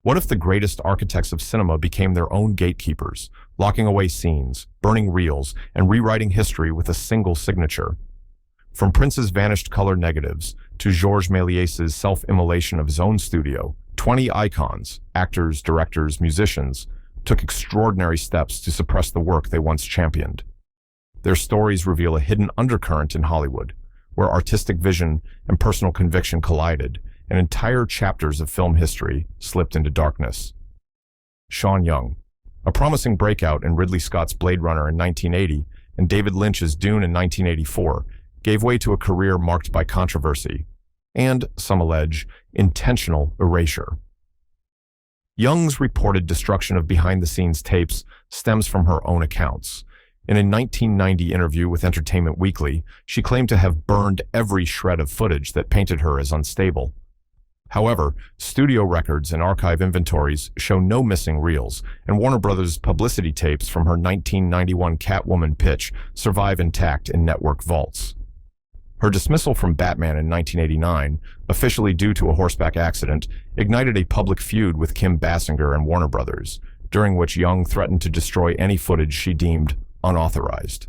What if the greatest architects of cinema became their own gatekeepers, locking away scenes, burning reels, and rewriting history with a single signature? From Prince's vanished color negatives to Georges Méliès's self-immolation of his own studio, 20 icons, actors, directors, musicians, took extraordinary steps to suppress the work they once championed. Their stories reveal a hidden undercurrent in Hollywood, where artistic vision and personal conviction collided, and entire chapters of film history slipped into darkness. Shawn Young, a promising breakout in Ridley Scott's Blade Runner in 1980 and David Lynch's Dune in 1984, gave way to a career marked by controversy and, some allege, intentional erasure. Young's reported destruction of behind-the-scenes tapes stems from her own accounts. In a 1990 interview with Entertainment Weekly, she claimed to have burned every shred of footage that painted her as unstable. However, studio records and archive inventories show no missing reels, and Warner Brothers' publicity tapes from her 1991 Catwoman pitch survive intact in network vaults. Her dismissal from Batman in 1989, officially due to a horseback accident, ignited a public feud with Kim Basinger and Warner Brothers, during which Young threatened to destroy any footage she deemed unauthorized.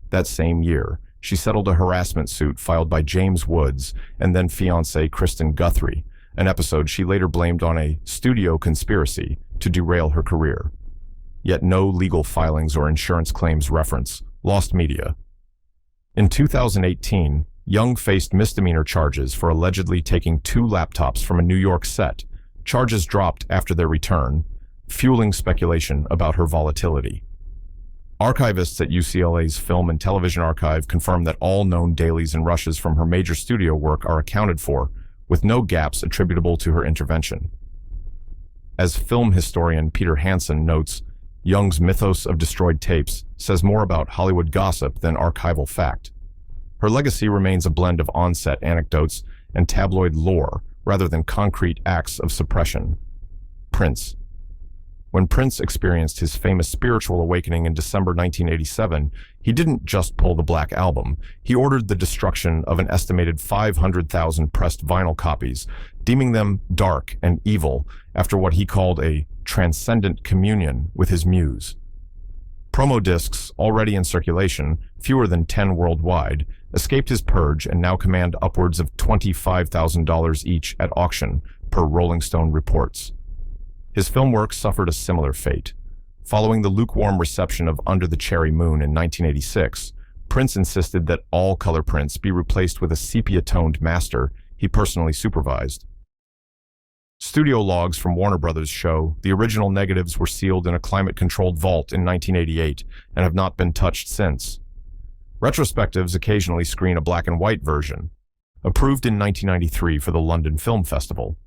That same year, she settled a harassment suit filed by James Woods and then fiancée Kristen Guthrie, an episode she later blamed on a studio conspiracy to derail her career. Yet no legal filings or insurance claims reference Lost Media. In 2018, Young faced misdemeanor charges for allegedly taking 2 laptops from a New York set. Charges dropped after their return, fueling speculation about her volatility. Archivists at UCLA's Film and Television Archive confirm that all known dailies and rushes from her major studio work are accounted for, with no gaps attributable to her intervention. As film historian Peter Hansen notes, Young's mythos of destroyed tapes says more about Hollywood gossip than archival fact. Her legacy remains a blend of on-set anecdotes and tabloid lore rather than concrete acts of suppression. Prince. When Prince experienced his famous spiritual awakening in December 1987, he didn't just pull the Black Album. He ordered the destruction of an estimated 500,000 pressed vinyl copies, deeming them dark and evil after what he called a transcendent communion with his muse. Promo discs, already in circulation, fewer than 10 worldwide, escaped his purge and now command upwards of $25,000 each at auction, per Rolling Stone reports. His film work suffered a similar fate. Following the lukewarm reception of Under the Cherry Moon in 1986, Prince insisted that all color prints be replaced with a sepia-toned master he personally supervised. Studio logs from Warner Brothers show the original negatives were sealed in a climate-controlled vault in 1988 and have not been touched since. Retrospectives occasionally screen a black-and-white version, approved in 1993 for the London Film Festival.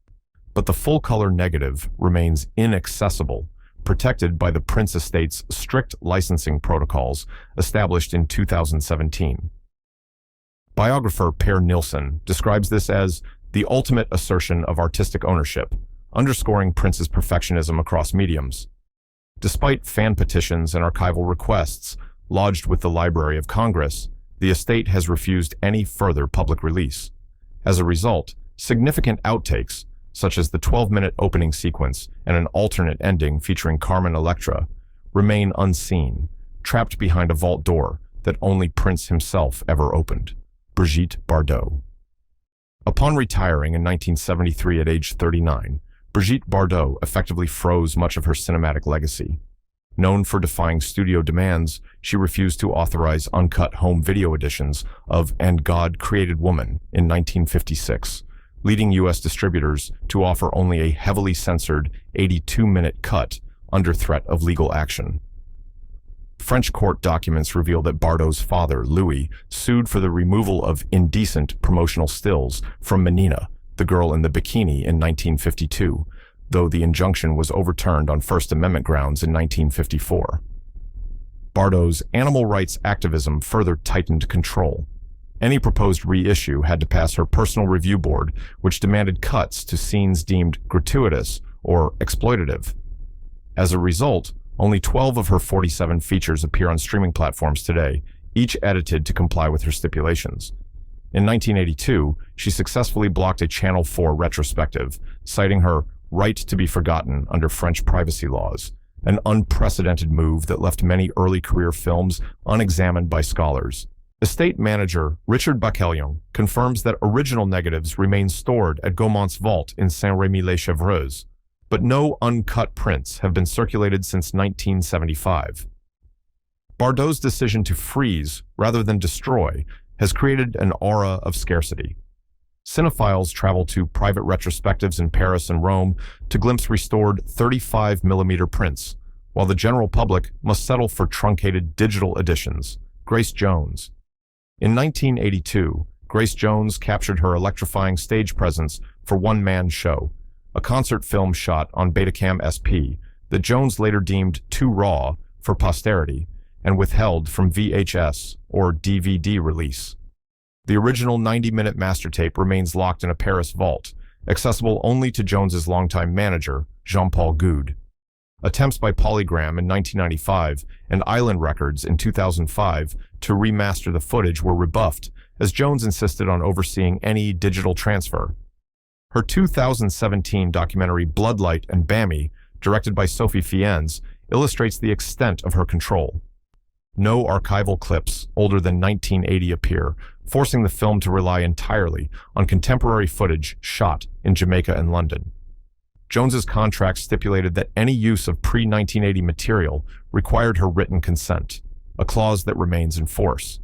But the full-color negative remains inaccessible, protected by the Prince estate's strict licensing protocols established in 2017. Biographer Per Nilsson describes this as the ultimate assertion of artistic ownership, underscoring Prince's perfectionism across mediums. Despite fan petitions and archival requests lodged with the Library of Congress, the estate has refused any further public release. As a result, significant outtakes, such as the 12-minute opening sequence and an alternate ending featuring Carmen Electra, remain unseen, trapped behind a vault door that only Prince himself ever opened. Brigitte Bardot. Upon retiring in 1973 at age 39, Brigitte Bardot effectively froze much of her cinematic legacy. Known for defying studio demands, she refused to authorize uncut home video editions of And God Created Woman in 1956, leading U.S. distributors to offer only a heavily censored 82-minute cut under threat of legal action. French court documents reveal that Bardot's father, Louis, sued for the removal of indecent promotional stills from Menina, the girl in the bikini, in 1952, though the injunction was overturned on First Amendment grounds in 1954. Bardot's animal rights activism further tightened control. Any proposed reissue had to pass her personal review board, which demanded cuts to scenes deemed gratuitous or exploitative. As a result, only 12 of her 47 features appear on streaming platforms today, each edited to comply with her stipulations. In 1982, she successfully blocked a Channel 4 retrospective, citing her right to be forgotten under French privacy laws, an unprecedented move that left many early career films unexamined by scholars. Estate manager Richard Bacquelion confirms that original negatives remain stored at Gaumont's vault in Saint-Rémy-les-Chevreuses, but no uncut prints have been circulated since 1975. Bardot's decision to freeze rather than destroy has created an aura of scarcity. Cinephiles travel to private retrospectives in Paris and Rome to glimpse restored 35mm prints, while the general public must settle for truncated digital editions. Grace Jones. In 1982, Grace Jones captured her electrifying stage presence for One Man Show, a concert film shot on Betacam SP that Jones later deemed too raw for posterity and withheld from VHS or DVD release. The original 90-minute master tape remains locked in a Paris vault, accessible only to Jones's longtime manager, Jean-Paul Goude. Attempts by Polygram in 1995 and Island Records in 2005 to remaster the footage were rebuffed, as Jones insisted on overseeing any digital transfer. Her 2017 documentary Bloodlight and Bammy, directed by Sophie Fiennes, illustrates the extent of her control. No archival clips older than 1980 appear, forcing the film to rely entirely on contemporary footage shot in Jamaica and London. Jones's contract stipulated that any use of pre-1980 material required her written consent, a clause that remains in force.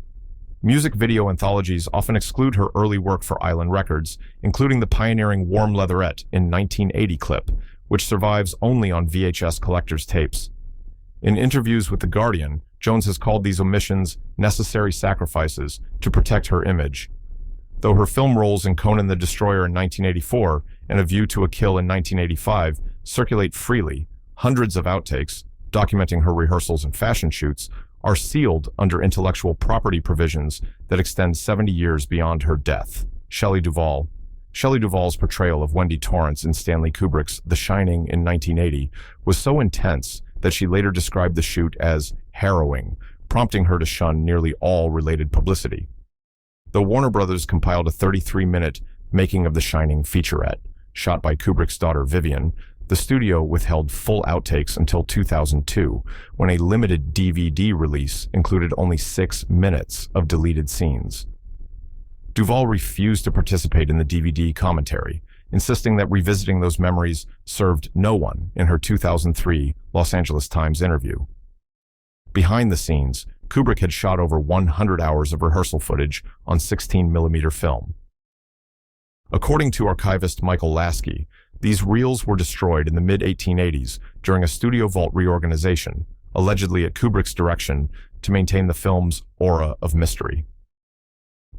Music video anthologies often exclude her early work for Island Records, including the pioneering Warm Leatherette in 1980 clip, which survives only on VHS collector's tapes. In interviews with The Guardian, Jones has called these omissions necessary sacrifices to protect her image. Though her film roles in Conan the Destroyer in 1984 and A View to a Kill in 1985 circulate freely, hundreds of outtakes, documenting her rehearsals and fashion shoots, are sealed under intellectual property provisions that extend 70 years beyond her death. Shelley Duval. Shelley Duval's portrayal of Wendy Torrance in Stanley Kubrick's The Shining in 1980 was so intense that she later described the shoot as harrowing, prompting her to shun nearly all related publicity. Though Warner Brothers compiled a 33-minute Making of The Shining featurette, shot by Kubrick's daughter Vivian, the studio withheld full outtakes until 2002, when a limited DVD release included only 6 minutes of deleted scenes. Duval refused to participate in the DVD commentary, insisting that revisiting those memories served no one in her 2003 Los Angeles Times interview. Behind the scenes, Kubrick had shot over 100 hours of rehearsal footage on 16mm film. According to archivist Michael Lasky, these reels were destroyed in the mid-1880s during a studio vault reorganization, allegedly at Kubrick's direction, to maintain the film's aura of mystery.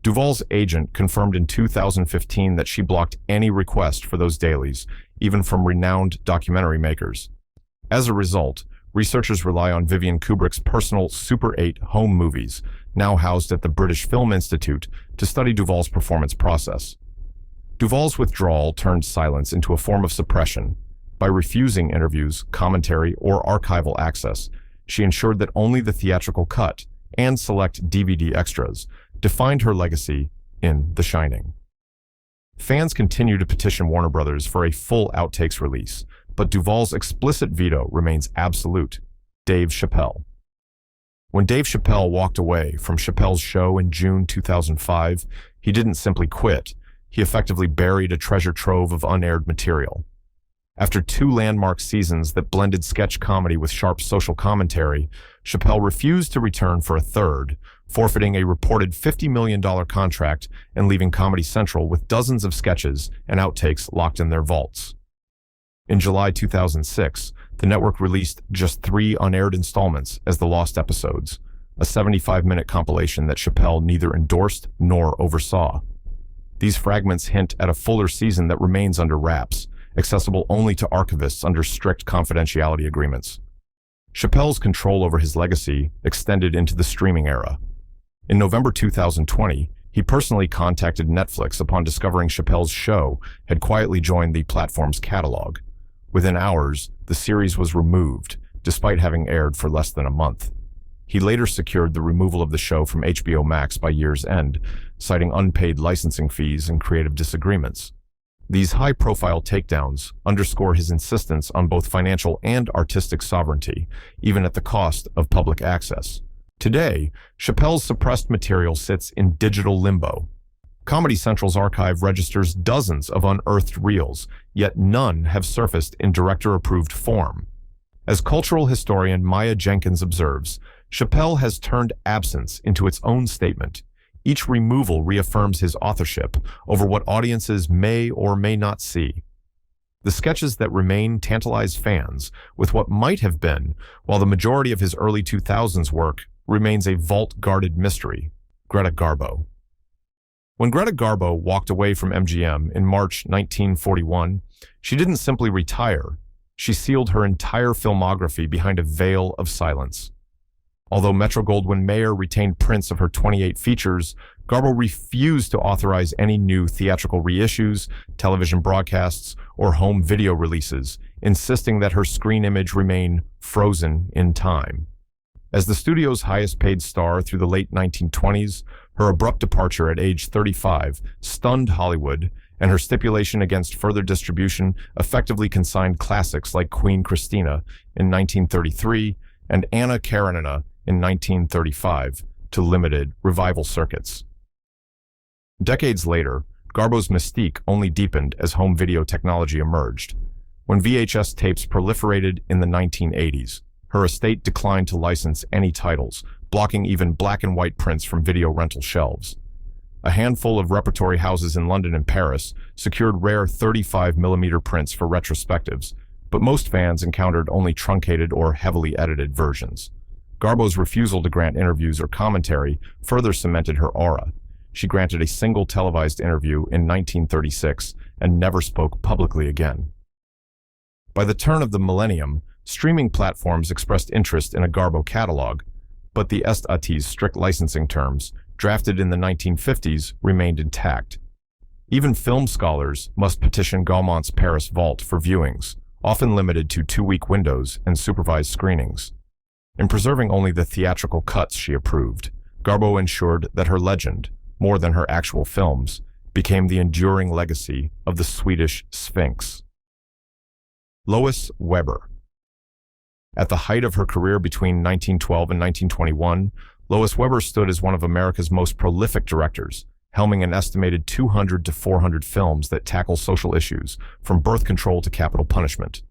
Duval's agent confirmed in 2015 that she blocked any request for those dailies, even from renowned documentary makers. As a result, researchers rely on Vivian Kubrick's personal Super 8 home movies, now housed at the British Film Institute, to study Duval's performance process. Duval's withdrawal turned silence into a form of suppression. By refusing interviews, commentary, or archival access, she ensured that only the theatrical cut and select DVD extras defined her legacy in The Shining. Fans continue to petition Warner Brothers for a full outtakes release, but Duval's explicit veto remains absolute. Dave Chappelle. When Dave Chappelle walked away from Chappelle's show in June 2005, he didn't simply quit. He effectively buried a treasure trove of unaired material. After 2 landmark seasons that blended sketch comedy with sharp social commentary, Chappelle refused to return for a third, forfeiting a reported $50 million contract and leaving Comedy Central with dozens of sketches and outtakes locked in their vaults. In July 2006, the network released just 3 unaired installments as the Lost Episodes, a 75-minute compilation that Chappelle neither endorsed nor oversaw. These fragments hint at a fuller season that remains under wraps, accessible only to archivists under strict confidentiality agreements. Chappelle's control over his legacy extended into the streaming era. In November 2020, he personally contacted Netflix upon discovering Chappelle's show had quietly joined the platform's catalog. Within hours, the series was removed, despite having aired for less than a month. He later secured the removal of the show from HBO Max by year's end, citing unpaid licensing fees and creative disagreements. These high-profile takedowns underscore his insistence on both financial and artistic sovereignty, even at the cost of public access. Today, Chappelle's suppressed material sits in digital limbo. Comedy Central's archive registers dozens of unearthed reels, yet none have surfaced in director-approved form. As cultural historian Maya Jenkins observes, Chappelle has turned absence into its own statement. Each removal reaffirms his authorship over what audiences may or may not see. The sketches that remain tantalize fans with what might have been, while the majority of his early 2000s work remains a vault-guarded mystery. Greta Garbo. When Greta Garbo walked away from MGM in March 1941, she didn't simply retire. She sealed her entire filmography behind a veil of silence. Although Metro-Goldwyn-Mayer retained prints of her 28 features, Garbo refused to authorize any new theatrical reissues, television broadcasts, or home video releases, insisting that her screen image remain frozen in time. As the studio's highest-paid star through the late 1920s, her abrupt departure at age 35 stunned Hollywood, and her stipulation against further distribution effectively consigned classics like Queen Christina in 1933 and Anna Karenina in 1935 to limited revival circuits. Decades later, Garbo's mystique only deepened as home video technology emerged. When VHS tapes proliferated in the 1980s, her estate declined to license any titles, blocking even black and white prints from video rental shelves. A handful of repertory houses in London and Paris secured rare 35mm prints for retrospectives, but most fans encountered only truncated or heavily edited versions. Garbo's refusal to grant interviews or commentary further cemented her aura. She granted a single televised interview in 1936 and never spoke publicly again. By the turn of the millennium, streaming platforms expressed interest in a Garbo catalog, but the Estati's strict licensing terms, drafted in the 1950s, remained intact. Even film scholars must petition Gaumont's Paris vault for viewings, often limited to 2-week windows and supervised screenings. In preserving only the theatrical cuts she approved, Garbo ensured that her legend, more than her actual films, became the enduring legacy of the Swedish Sphinx. Lois Weber. At the height of her career between 1912 and 1921, Lois Weber stood as one of America's most prolific directors, helming an estimated 200 to 400 films that tackle social issues, from birth control to capital punishment.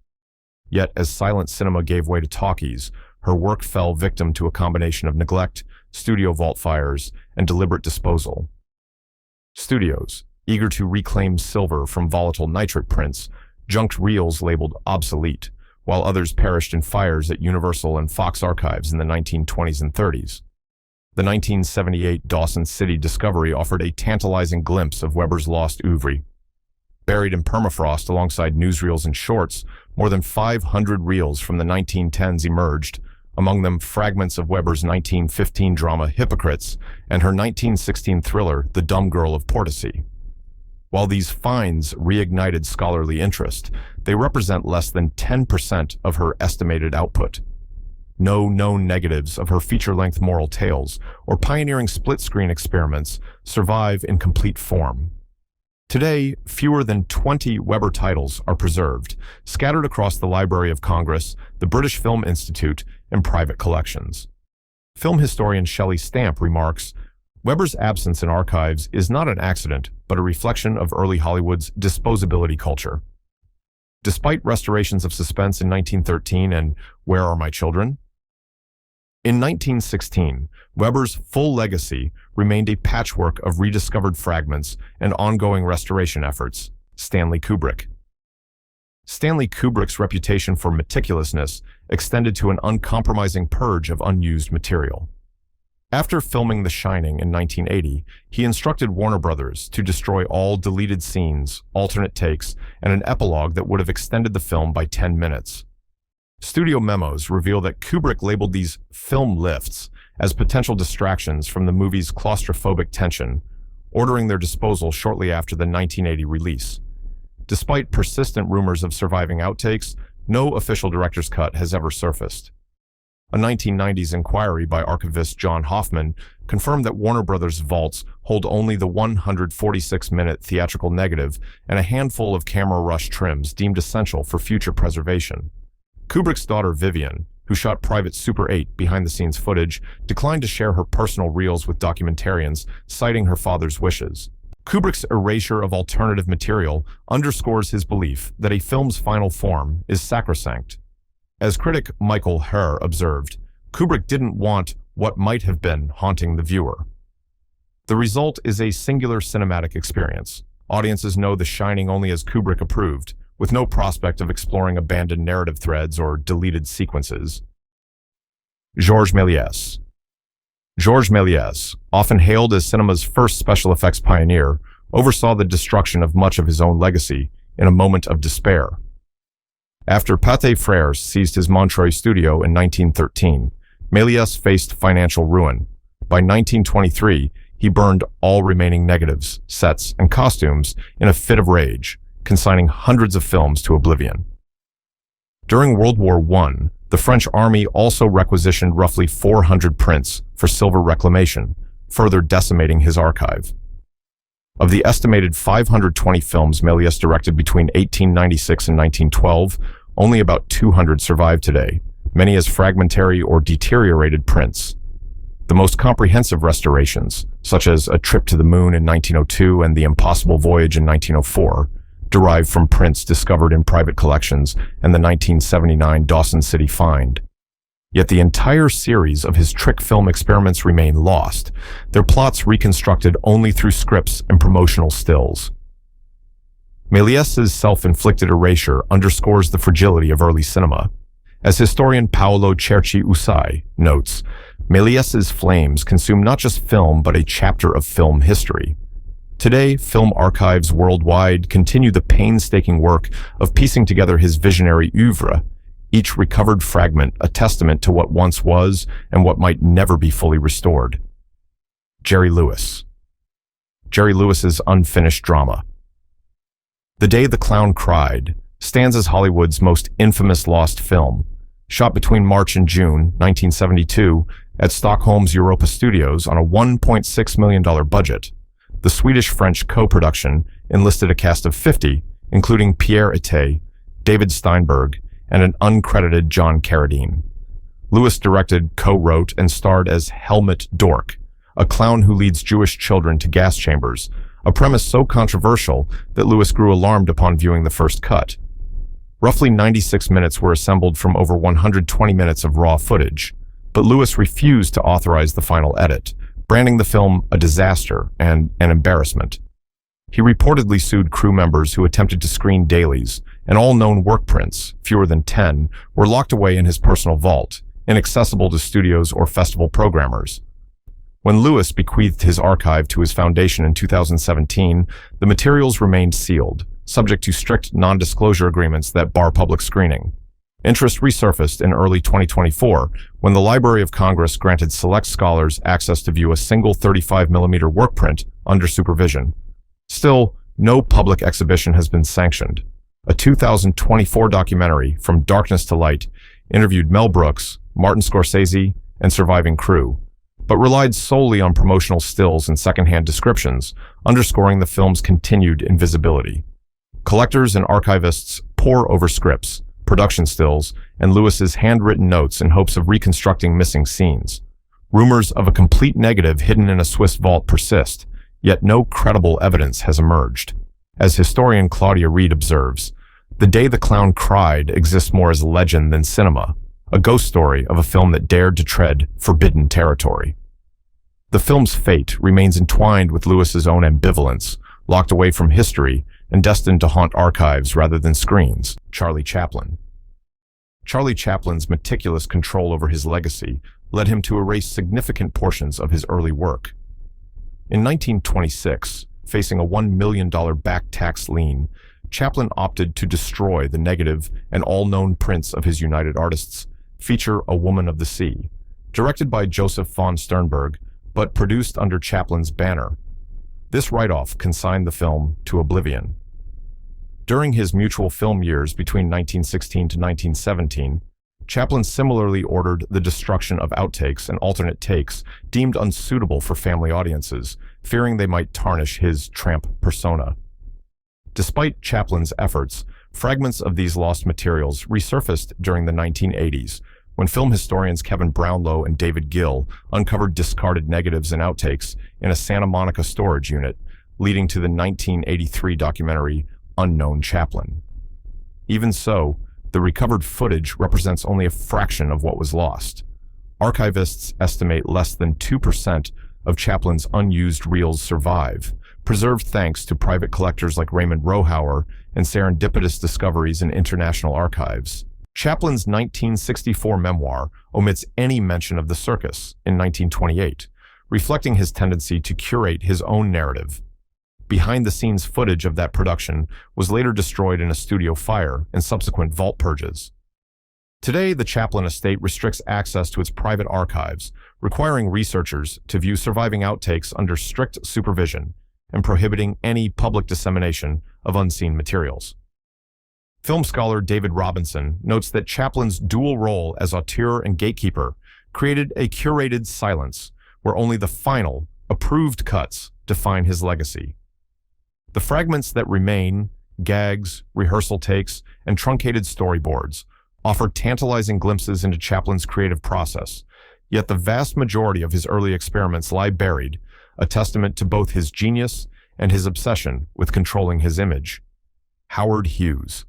Yet, as silent cinema gave way to talkies, her work fell victim to a combination of neglect, studio vault fires, and deliberate disposal. Studios, eager to reclaim silver from volatile nitrate prints, junked reels labeled obsolete, while others perished in fires at Universal and Fox archives in the 1920s and 30s. The 1978 Dawson City discovery offered a tantalizing glimpse of Weber's lost oeuvre. Buried in permafrost alongside newsreels and shorts, more than 500 reels from the 1910s emerged, among them fragments of Weber's 1915 drama Hypocrites and her 1916 thriller The Dumb Girl of Portici. While these finds reignited scholarly interest, they represent less than 10% of her estimated output. No known negatives of her feature-length moral tales or pioneering split-screen experiments survive in complete form. Today, fewer than 20 Weber titles are preserved, scattered across the Library of Congress, the British Film Institute, and private collections. Film historian Shelley Stamp remarks, "Weber's absence in archives is not an accident, but a reflection of early Hollywood's disposability culture." Despite restorations of suspense in 1913 and Where Are My Children? In 1916, Weber's full legacy remained a patchwork of rediscovered fragments and ongoing restoration efforts. Stanley Kubrick. Stanley Kubrick's reputation for meticulousness extended to an uncompromising purge of unused material. After filming The Shining in 1980, he instructed Warner Brothers to destroy all deleted scenes, alternate takes, and an epilogue that would have extended the film by 10 minutes. Studio memos reveal that Kubrick labeled these film lifts as potential distractions from the movie's claustrophobic tension, ordering their disposal shortly after the 1980 release. Despite persistent rumors of surviving outtakes, no official director's cut has ever surfaced. A 1990s inquiry by archivist John Hoffman confirmed that Warner Brothers' vaults hold only the 146-minute theatrical negative and a handful of camera rush trims deemed essential for future preservation. Kubrick's daughter Vivian, who shot Private Super 8 behind-the-scenes footage, declined to share her personal reels with documentarians, citing her father's wishes. Kubrick's erasure of alternative material underscores his belief that a film's final form is sacrosanct. As critic Michael Herr observed, Kubrick didn't want what might have been haunting the viewer. The result is a singular cinematic experience. Audiences know The Shining only as Kubrick approved, with no prospect of exploring abandoned narrative threads or deleted sequences. Georges Méliès. Georges Méliès, often hailed as cinema's first special effects pioneer, oversaw the destruction of much of his own legacy in a moment of despair. After Pathé Frères seized his Montreuil studio in 1913, Méliès faced financial ruin. By 1923, he burned all remaining negatives, sets, and costumes in a fit of rage, consigning hundreds of films to oblivion. During World War I, the French army also requisitioned roughly 400 prints for silver reclamation, further decimating his archive. Of the estimated 520 films Méliès directed between 1896 and 1912, only about 200 survive today, many as fragmentary or deteriorated prints. The most comprehensive restorations, such as A Trip to the Moon in 1902 and The Impossible Voyage in 1904, derive from prints discovered in private collections and the 1979 Dawson City find. Yet the entire series of his trick film experiments remain lost, their plots reconstructed only through scripts and promotional stills. Méliès's self-inflicted erasure underscores the fragility of early cinema. As historian Paolo Cerci-Usai notes, Méliès's flames consume not just film but a chapter of film history. Today, film archives worldwide continue the painstaking work of piecing together his visionary oeuvre, each recovered fragment a testament to what once was and what might never be fully restored. Jerry Lewis. Jerry Lewis's unfinished drama. The Day the Clown Cried stands as Hollywood's most infamous lost film. Shot between March and June 1972 at Stockholm's Europa Studios on a $1.6 million budget, the Swedish-French co-production enlisted a cast of 50, including Pierre Ete, David Steinberg, and an uncredited John Carradine. Lewis directed, co-wrote, and starred as Helmut Dork, a clown who leads Jewish children to gas chambers, a premise so controversial that Lewis grew alarmed upon viewing the first cut. Roughly 96 minutes were assembled from over 120 minutes of raw footage, but Lewis refused to authorize the final edit, branding the film a disaster and an embarrassment. He reportedly sued crew members who attempted to screen dailies, and all known work prints, fewer than 10, were locked away in his personal vault, inaccessible to studios or festival programmers. When Lewis bequeathed his archive to his foundation in 2017, the materials remained sealed, subject to strict non-disclosure agreements that bar public screening. Interest resurfaced in early 2024 when the Library of Congress granted select scholars access to view a single 35mm work print under supervision. Still, no public exhibition has been sanctioned. A 2024 documentary, From Darkness to Light, interviewed Mel Brooks, Martin Scorsese, and surviving crew, but relied solely on promotional stills and secondhand descriptions, underscoring the film's continued invisibility. Collectors and archivists pore over scripts, production stills, and Lewis's handwritten notes in hopes of reconstructing missing scenes. Rumors of a complete negative hidden in a Swiss vault persist, yet no credible evidence has emerged. As historian Claudia Reed observes, The Day the Clown Cried exists more as legend than cinema, a ghost story of a film that dared to tread forbidden territory. The film's fate remains entwined with Lewis's own ambivalence, locked away from history and destined to haunt archives rather than screens. Charlie Chaplin. Charlie Chaplin's meticulous control over his legacy led him to erase significant portions of his early work. In 1926, facing a $1 million back tax lien, Chaplin opted to destroy the negative and all known prints of his United Artists feature A Woman of the Sea, directed by Joseph von Sternberg, but produced under Chaplin's banner. This write-off consigned the film to oblivion. During his mutual film years between 1916 to 1917, Chaplain similarly ordered the destruction of outtakes and alternate takes deemed unsuitable for family audiences, fearing they might tarnish his tramp persona. Despite Chaplin's efforts, fragments of these lost materials resurfaced during the 1980s, when film historians Kevin Brownlow and David Gill uncovered discarded negatives and outtakes in a Santa Monica storage unit, leading to the 1983 documentary Unknown Chaplain. Even so, the recovered footage represents only a fraction of what was lost. Archivists estimate less than 2% of Chaplin's unused reels survive, preserved thanks to private collectors like Raymond Rohauer and serendipitous discoveries in international archives. Chaplin's 1964 memoir omits any mention of the circus in 1928, reflecting his tendency to curate his own narrative. Behind-the-scenes footage of that production was later destroyed in a studio fire and subsequent vault purges. Today, the Chaplain estate restricts access to its private archives, requiring researchers to view surviving outtakes under strict supervision and prohibiting any public dissemination of unseen materials. Film scholar David Robinson notes that Chaplin's dual role as auteur and gatekeeper created a curated silence where only the final, approved cuts define his legacy. The fragments that remain, gags, rehearsal takes, and truncated storyboards, offer tantalizing glimpses into Chaplin's creative process, yet the vast majority of his early experiments lie buried, a testament to both his genius and his obsession with controlling his image. Howard Hughes.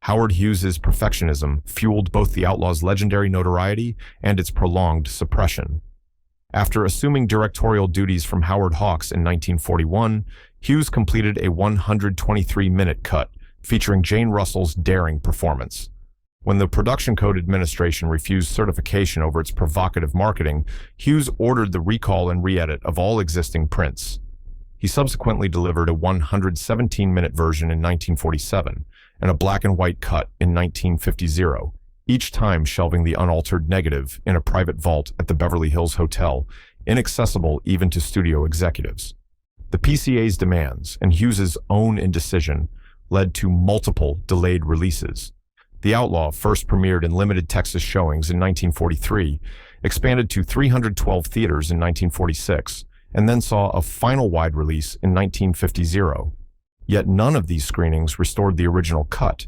Howard Hughes's perfectionism fueled both the outlaw's legendary notoriety and its prolonged suppression. After assuming directorial duties from Howard Hawks in 1941, Hughes completed a 123-minute cut featuring Jane Russell's daring performance. When the Production Code Administration refused certification over its provocative marketing, Hughes ordered the recall and re-edit of all existing prints. He subsequently delivered a 117-minute version in 1947 and a black-and-white cut in 1950, each time shelving the unaltered negative in a private vault at the Beverly Hills Hotel, inaccessible even to studio executives. The PCA's demands and Hughes's own indecision led to multiple delayed releases. The Outlaw first premiered in limited Texas showings in 1943, expanded to 312 theaters in 1946, and then saw a final wide release in 1950. Yet none of these screenings restored the original cut.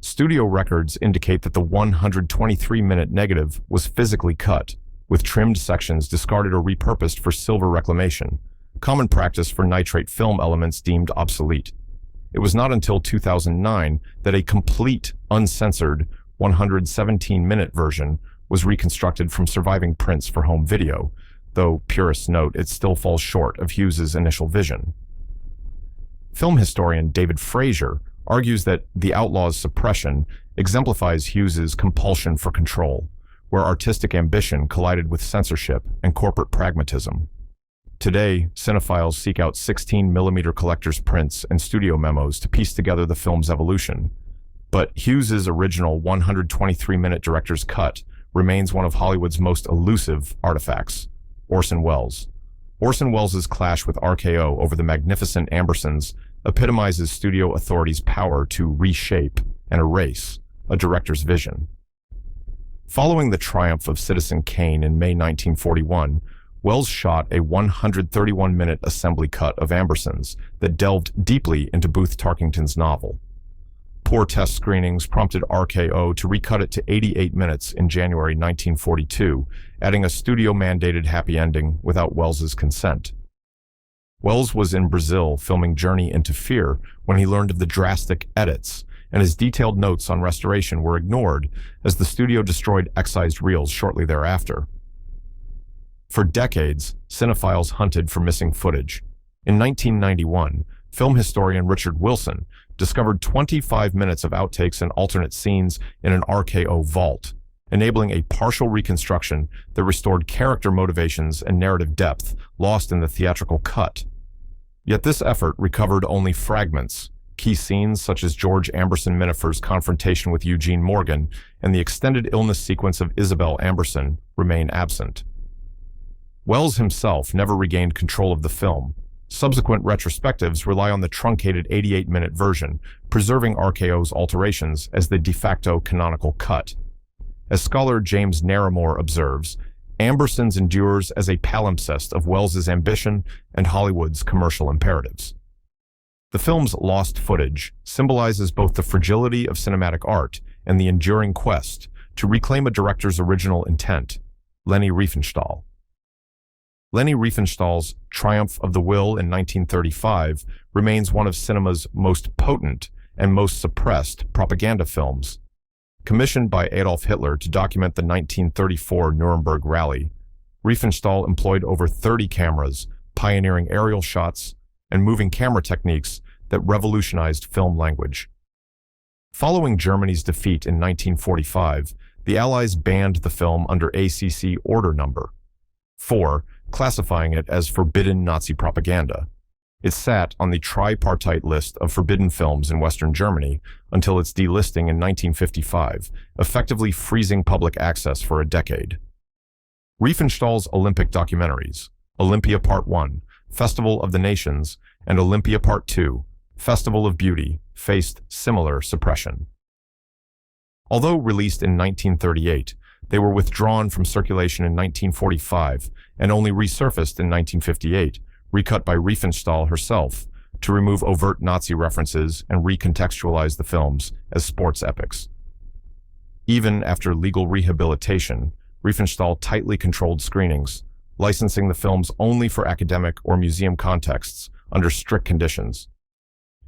Studio records indicate that the 123-minute negative was physically cut, with trimmed sections discarded or repurposed for silver reclamation, common practice for nitrate film elements deemed obsolete. It was not until 2009 that a complete, uncensored 117-minute version was reconstructed from surviving prints for home video, though purists note it still falls short of Hughes's initial vision. Film historian David Frazier argues that The Outlaw's suppression exemplifies Hughes's compulsion for control, where artistic ambition collided with censorship and corporate pragmatism. Today, cinephiles seek out 16mm collector's prints and studio memos to piece together the film's evolution. But Hughes's original 123-minute director's cut remains one of Hollywood's most elusive artifacts, Orson Wells. Orson Welles' clash with RKO over the magnificent Ambersons epitomizes studio authorities' power to reshape and erase a director's vision. Following the triumph of Citizen Kane in May 1941, Wells shot a 131-minute assembly cut of Ambersons that delved deeply into Booth Tarkington's novel. Poor test screenings prompted RKO to recut it to 88 minutes in January 1942, adding a studio-mandated happy ending without Wells's consent. Wells was in Brazil filming Journey into Fear when he learned of the drastic edits, and his detailed notes on restoration were ignored as the studio destroyed excised reels shortly thereafter. For decades, cinephiles hunted for missing footage. In 1991, film historian Richard Wilson discovered 25 minutes of outtakes and alternate scenes in an RKO vault, enabling a partial reconstruction that restored character motivations and narrative depth lost in the theatrical cut. Yet this effort recovered only fragments. Key scenes such as George Amberson Minifer's confrontation with Eugene Morgan and the extended illness sequence of Isabel Amberson remain absent. Wells himself never regained control of the film. Subsequent retrospectives rely on the truncated 88-minute version, preserving RKO's alterations as the de facto canonical cut. As scholar James Naramore observes, Ambersons endures as a palimpsest of Wells's ambition and Hollywood's commercial imperatives. The film's lost footage symbolizes both the fragility of cinematic art and the enduring quest to reclaim a director's original intent. Lenny Reefenstall. Lenny Riefenstahl's Triumph of the Will in 1935 remains one of cinema's most potent and most suppressed propaganda films. Commissioned by Adolf Hitler to document the 1934 Nuremberg Rally, Riefenstahl employed over 30 cameras, pioneering aerial shots and moving camera techniques that revolutionized film language. Following Germany's defeat in 1945, the Allies banned the film under ACC Order Number 4, classifying it as forbidden Nazi propaganda. It sat on the tripartite list of forbidden films in Western Germany until its delisting in 1955, effectively freezing public access for a decade. Riefenstahl's Olympic documentaries, Olympia Part 1, Festival of the Nations, and Olympia Part 2, Festival of Beauty, faced similar suppression. Although released in 1938, they were withdrawn from circulation in 1945 and only resurfaced in 1958, recut by Riefenstahl herself to remove overt Nazi references and recontextualize the films as sports epics. Even after legal rehabilitation, Riefenstahl tightly controlled screenings, licensing the films only for academic or museum contexts under strict conditions.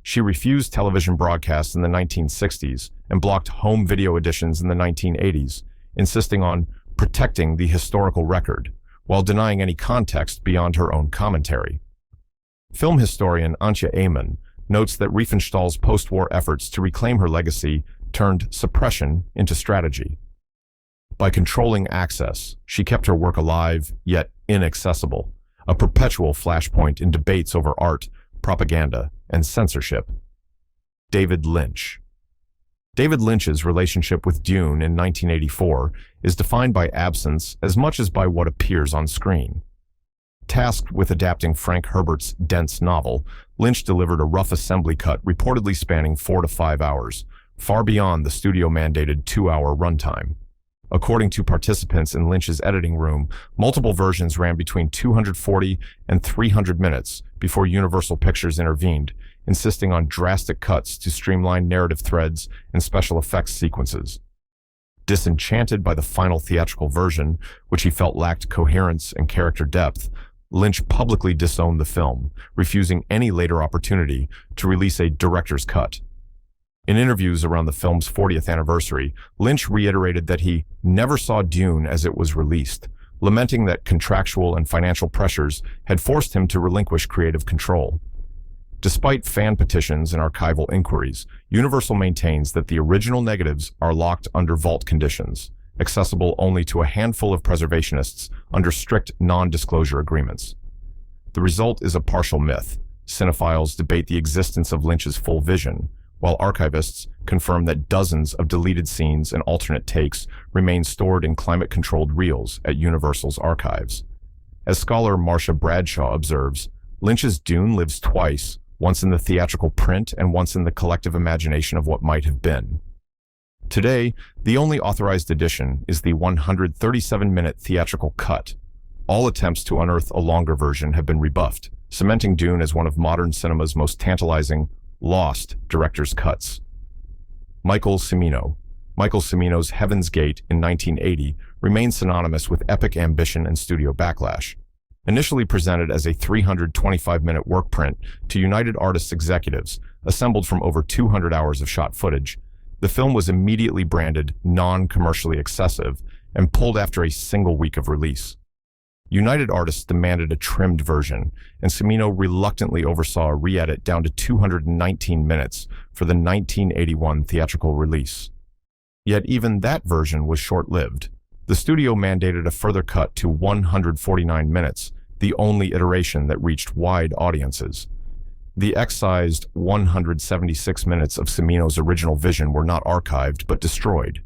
She refused television broadcasts in the 1960s and blocked home video editions in the 1980s, insisting on protecting the historical record, while denying any context beyond her own commentary. Film historian Antje Ehman notes that Riefenstahl's post-war efforts to reclaim her legacy turned suppression into strategy. By controlling access, she kept her work alive, yet inaccessible, a perpetual flashpoint in debates over art, propaganda, and censorship. David Lynch. David Lynch's relationship with Dune in 1984 is defined by absence as much as by what appears on screen. Tasked with adapting Frank Herbert's dense novel, Lynch delivered a rough assembly cut reportedly spanning 4 to 5 hours, far beyond the studio-mandated 2-hour runtime. According to participants in Lynch's editing room, multiple versions ran between 240 and 300 minutes before Universal Pictures intervened, insisting on drastic cuts to streamline narrative threads and special effects sequences. Disenchanted by the final theatrical version, which he felt lacked coherence and character depth, Lynch publicly disowned the film, refusing any later opportunity to release a director's cut. In interviews around the film's 40th anniversary, Lynch reiterated that he never saw Dune as it was released, lamenting that contractual and financial pressures had forced him to relinquish creative control. Despite fan petitions and archival inquiries, Universal maintains that the original negatives are locked under vault conditions, accessible only to a handful of preservationists under strict non-disclosure agreements. The result is a partial myth. Cinephiles debate the existence of Lynch's full vision, while archivists confirm that dozens of deleted scenes and alternate takes remain stored in climate-controlled reels at Universal's archives. As scholar Marcia Bradshaw observes, Lynch's Dune lives twice, once in the theatrical print and once in the collective imagination of what might have been. Today, the only authorized edition is the 137-minute theatrical cut. All attempts to unearth a longer version have been rebuffed, cementing Dune as one of modern cinema's most tantalizing, lost director's cuts. Michael Cimino. Michael Cimino's Heaven's Gate in 1980 remains synonymous with epic ambition and studio backlash. Initially presented as a 325-minute work print to United Artists executives, assembled from over 200 hours of shot footage, the film was immediately branded non-commercially excessive and pulled after a single week of release. United Artists demanded a trimmed version, and Samino reluctantly oversaw a re-edit down to 219 minutes for the 1981 theatrical release. Yet even that version was short-lived. The studio mandated a further cut to 149 minutes, the only iteration that reached wide audiences. The excised 176 minutes of Samino's original vision were not archived but destroyed.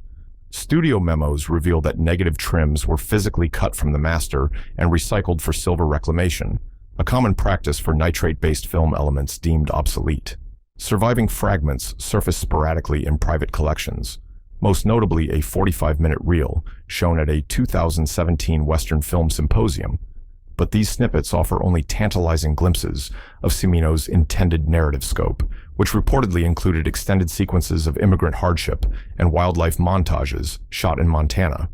Studio memos reveal that negative trims were physically cut from the master and recycled for silver reclamation, a common practice for nitrate-based film elements deemed obsolete. Surviving fragments surface sporadically in private collections, most notably a 45-minute reel shown at a 2017 Western Film Symposium. But these snippets offer only tantalizing glimpses of Samino's intended narrative scope, which reportedly included extended sequences of immigrant hardship and wildlife montages shot in Montana.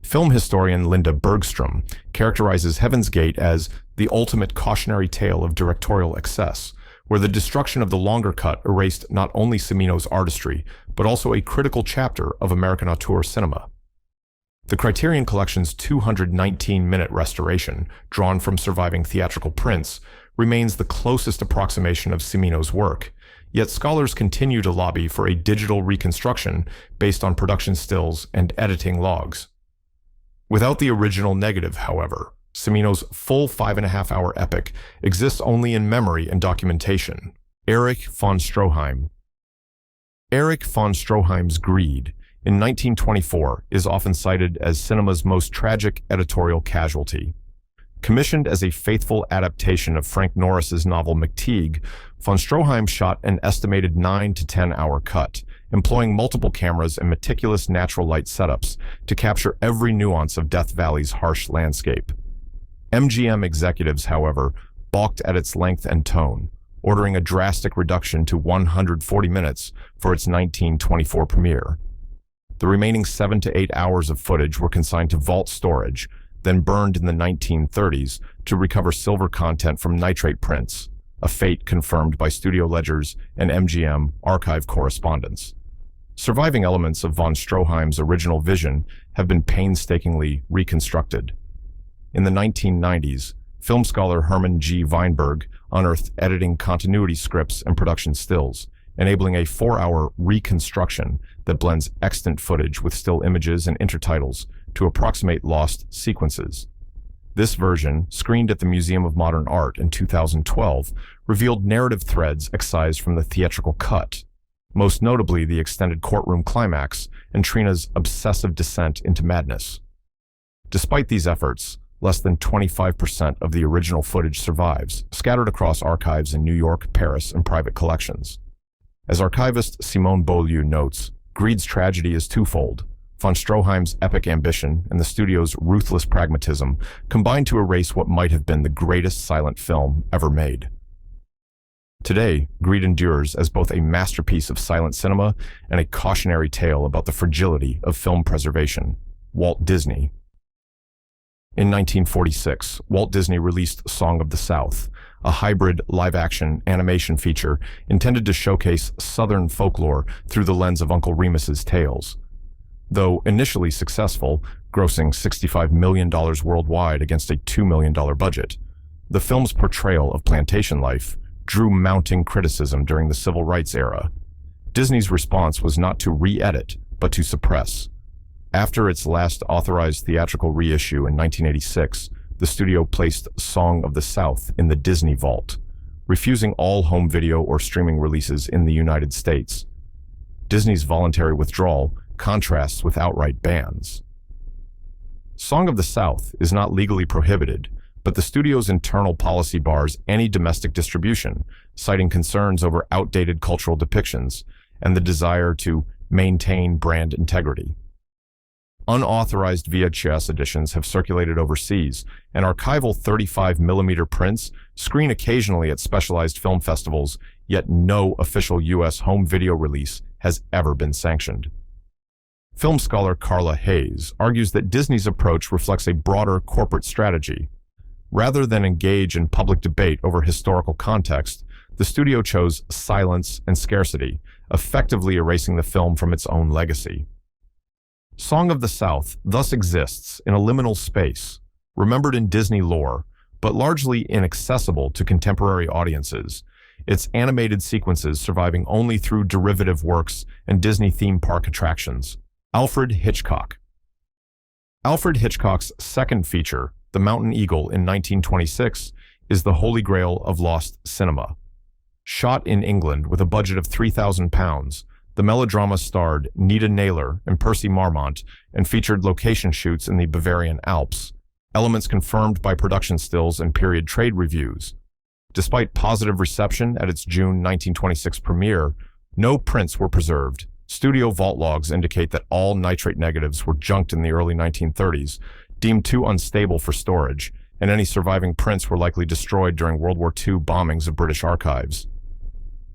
Film historian Linda Bergstrom characterizes Heaven's Gate as the ultimate cautionary tale of directorial excess, where the destruction of the longer cut erased not only Samino's artistry, but also a critical chapter of American auteur cinema. The Criterion Collection's 219-minute restoration, drawn from surviving theatrical prints, remains the closest approximation of Samino's work, yet scholars continue to lobby for a digital reconstruction based on production stills and editing logs. Without the original negative, however, Samino's full 5.5-hour epic exists only in memory and documentation. Erich Fonstroheim. Erich Fonstroheim's Greed in 1924 is often cited as cinema's most tragic editorial casualty. Commissioned as a faithful adaptation of Frank Norris's novel McTeague, Fonstroheim shot an estimated 9 to 10-hour cut, employing multiple cameras and meticulous natural light setups to capture every nuance of Death Valley's harsh landscape. MGM executives, however, balked at its length and tone, ordering a drastic reduction to 140 minutes for its 1924 premiere. The remaining 7 to 8 hours of footage were consigned to vault storage, then burned in the 1930s to recover silver content from nitrate prints, a fate confirmed by studio ledgers and MGM archive correspondence. Surviving elements of von Stroheim's original vision have been painstakingly reconstructed. In the 1990s, film scholar Herman G. Weinberg unearthed editing continuity scripts and production stills, enabling a 4-hour reconstruction that blends extant footage with still images and intertitles to approximate lost sequences. This version, screened at the Museum of Modern Art in 2012, revealed narrative threads excised from the theatrical cut, most notably the extended courtroom climax and Trina's obsessive descent into madness. Despite these efforts, less than 25% of the original footage survives, scattered across archives in New York, Paris, and private collections. As archivist Simone Beaulieu notes, Greed's tragedy is twofold. Von Stroheim's epic ambition and the studio's ruthless pragmatism combined to erase what might have been the greatest silent film ever made. Today, Greed endures as both a masterpiece of silent cinema and a cautionary tale about the fragility of film preservation. Walt Disney. In 1946, Walt Disney released Song of the South, a hybrid live-action animation feature intended to showcase Southern folklore through the lens of Uncle Remus's tales. Though initially successful, grossing $65 million worldwide against a $2 million budget, the film's portrayal of plantation life drew mounting criticism during the civil rights era. Disney's response was not to re-edit, but to suppress. After its last authorized theatrical reissue in 1986, the studio placed Song of the South in the Disney Vault, refusing all home video or streaming releases in the United States. Disney's voluntary withdrawal contrasts with outright bans. Song of the South is not legally prohibited, but the studio's internal policy bars any domestic distribution, citing concerns over outdated cultural depictions and the desire to maintain brand integrity. Unauthorized VHS editions have circulated overseas, and archival 35mm prints screen occasionally at specialized film festivals, yet no official U.S. home video release has ever been sanctioned. Film scholar Carla Hayes argues that Disney's approach reflects a broader corporate strategy. Rather than engage in public debate over historical context, the studio chose silence and scarcity, effectively erasing the film from its own legacy. Song of the South thus exists in a liminal space, remembered in Disney lore, but largely inaccessible to contemporary audiences, its animated sequences surviving only through derivative works and Disney theme park attractions. Alfred Hitchcock. Alfred Hitchcock's second feature, The Mountain Eagle in 1926, is the holy grail of lost cinema. Shot in England with a budget of £3,000, the melodrama starred Nita Naylor and Percy Marmont and featured location shoots in the Bavarian Alps, elements confirmed by production stills and period trade reviews. Despite positive reception at its June 1926 premiere, no prints were preserved, Studio vault logs indicate that all nitrate negatives were junked in the early 1930s, deemed too unstable for storage, and any surviving prints were likely destroyed during World War II bombings of British archives.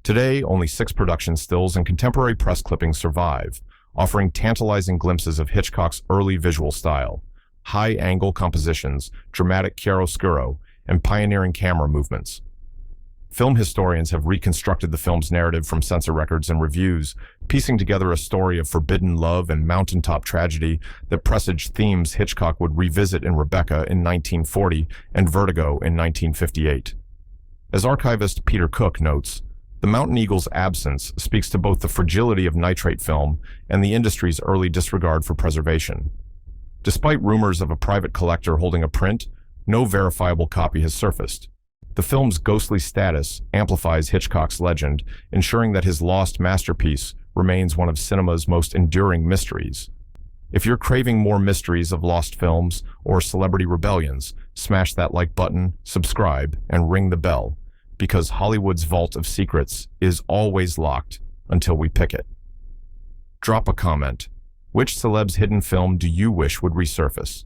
Today, only 6 production stills and contemporary press clippings survive, offering tantalizing glimpses of Hitchcock's early visual style, high-angle compositions, dramatic chiaroscuro, and pioneering camera movements. Film historians have reconstructed the film's narrative from censor records and reviews, piecing together a story of forbidden love and mountaintop tragedy that presaged themes Hitchcock would revisit in Rebecca in 1940 and Vertigo in 1958. As archivist Peter Cook notes, the Mountain Eagle's absence speaks to both the fragility of nitrate film and the industry's early disregard for preservation. Despite rumors of a private collector holding a print, no verifiable copy has surfaced. The film's ghostly status amplifies Hitchcock's legend, ensuring that his lost masterpiece remains one of cinema's most enduring mysteries. If you're craving more mysteries of lost films or celebrity rebellions, smash that like button, subscribe, and ring the bell, because Hollywood's vault of secrets is always locked until we pick it. Drop a comment. Which celeb's hidden film do you wish would resurface?